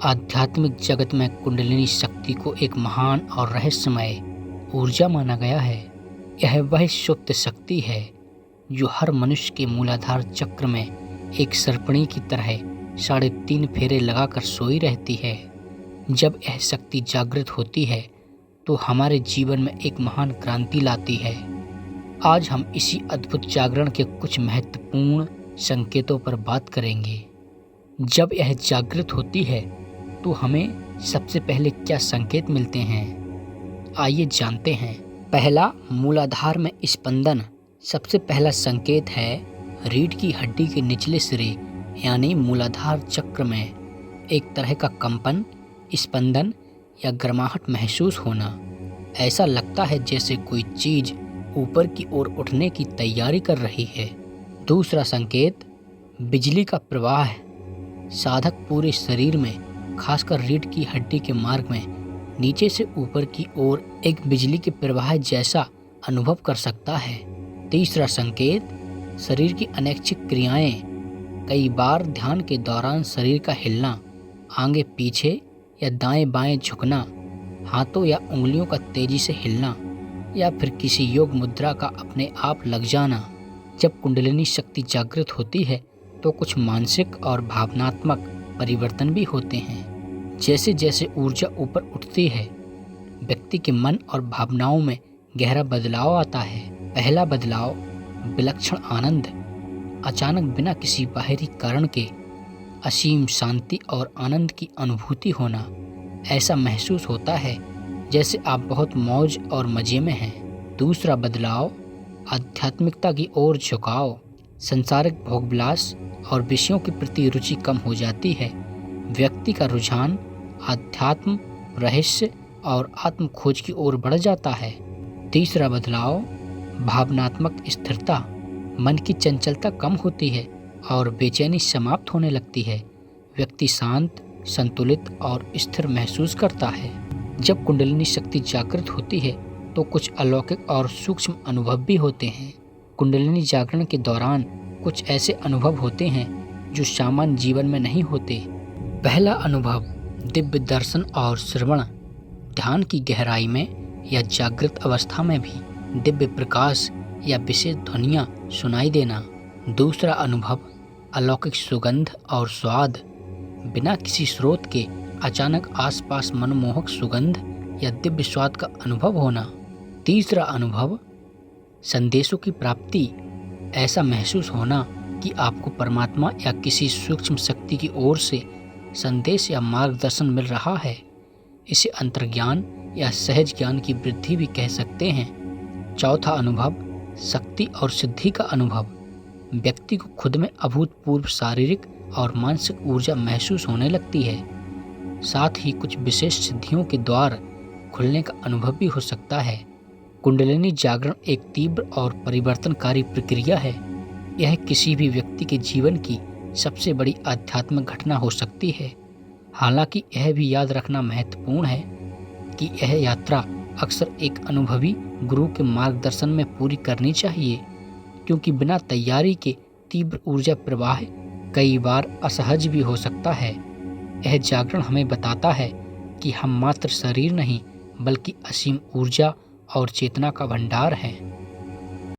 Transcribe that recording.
आध्यात्मिक जगत में कुंडलिनी शक्ति को एक महान और रहस्यमय ऊर्जा माना गया है। यह वह सुप्त शक्ति है जो हर मनुष्य के मूलाधार चक्र में एक सर्पणी की तरह 3.5 फेरे लगाकर सोई रहती है। जब यह शक्ति जागृत होती है तो हमारे जीवन में एक महान क्रांति लाती है। आज हम इसी अद्भुत जागरण के कुछ महत्वपूर्ण संकेतों पर बात करेंगे। जब यह जागृत होती है तो हमें सबसे पहले क्या संकेत मिलते हैं, आइए जानते हैं। पहला, मूलाधार में स्पंदन। सबसे पहला संकेत है रीढ़ की हड्डी के निचले सिरे यानी मूलाधार चक्र में एक तरह का कंपन, स्पंदन या गर्माहट महसूस होना। ऐसा लगता है जैसे कोई चीज ऊपर की ओर उठने की तैयारी कर रही है। दूसरा संकेत, बिजली का प्रवाह। साधक पूरे शरीर में, खासकर रीढ़ की हड्डी के मार्ग में नीचे से ऊपर की ओर एक बिजली के प्रवाह जैसा अनुभव कर सकता है। तीसरा संकेत, शरीर की अनैच्छिक क्रियाएं। कई बार ध्यान के दौरान शरीर का हिलना, आगे पीछे या दाएं बाएं झुकना, हाथों या उंगलियों का तेजी से हिलना या फिर किसी योग मुद्रा का अपने आप लग जाना। जब कुंडलिनी शक्ति जागृत होती है तो कुछ मानसिक और भावनात्मक परिवर्तन भी होते हैं। जैसे जैसे ऊर्जा ऊपर उठती है, व्यक्ति के मन और भावनाओं में गहरा बदलाव आता है। पहला बदलाव, विलक्षण आनंद। अचानक बिना किसी बाहरी कारण के असीम शांति और आनंद की अनुभूति होना। ऐसा महसूस होता है जैसे आप बहुत मौज और मजे में हैं। दूसरा बदलाव, आध्यात्मिकता की ओर झुकाव। संसारिक भोगविलास और विषयों के प्रति रुचि कम हो जाती है। व्यक्ति का रुझान आध्यात्म, रहस्य और आत्म खोज की ओर बढ़ जाता है। तीसरा बदलाव, भावनात्मक स्थिरता। मन की चंचलता कम होती है और बेचैनी समाप्त होने लगती है। व्यक्ति शांत, संतुलित और स्थिर महसूस करता है। जब कुंडलिनी शक्ति जागृत होती है तो कुछ अलौकिक और सूक्ष्म अनुभव भी होते हैं। कुंडलिनी जागरण के दौरान कुछ ऐसे अनुभव होते हैं जो सामान्य जीवन में नहीं होते। पहला अनुभव, दिव्य दर्शन और श्रवण। ध्यान की गहराई में या जागृत अवस्था में भी दिव्य प्रकाश या विशेष ध्वनियाँ सुनाई देना। दूसरा अनुभव, अलौकिक सुगंध और स्वाद। बिना किसी स्रोत के अचानक आसपास मनमोहक सुगंध या दिव्य स्वाद का अनुभव होना। तीसरा अनुभव, संदेशों की प्राप्ति। ऐसा महसूस होना कि आपको परमात्मा या किसी सूक्ष्म शक्ति की ओर से संदेश या मार्गदर्शन मिल रहा है। इसे अंतर्ज्ञान या सहज ज्ञान की वृद्धि भी कह सकते हैं। चौथा अनुभव, शक्ति और सिद्धि का अनुभव। व्यक्ति को खुद में अभूतपूर्व शारीरिक और मानसिक ऊर्जा महसूस होने लगती है। साथ ही कुछ विशेष सिद्धियों के द्वार खुलने का अनुभव भी हो सकता है। कुंडलिनी जागरण एक तीव्र और परिवर्तनकारी प्रक्रिया है। यह किसी भी व्यक्ति के जीवन की सबसे बड़ी आध्यात्मिक घटना हो सकती है। हालांकि यह भी याद रखना महत्वपूर्ण है कि यह यात्रा अक्सर एक अनुभवी गुरु के मार्गदर्शन में पूरी करनी चाहिए, क्योंकि बिना तैयारी के तीव्र ऊर्जा प्रवाह कई बार असहज भी हो सकता है। यह जागरण हमें बताता है कि हम मात्र शरीर नहीं बल्कि असीम ऊर्जा और चेतना का भंडार हैं।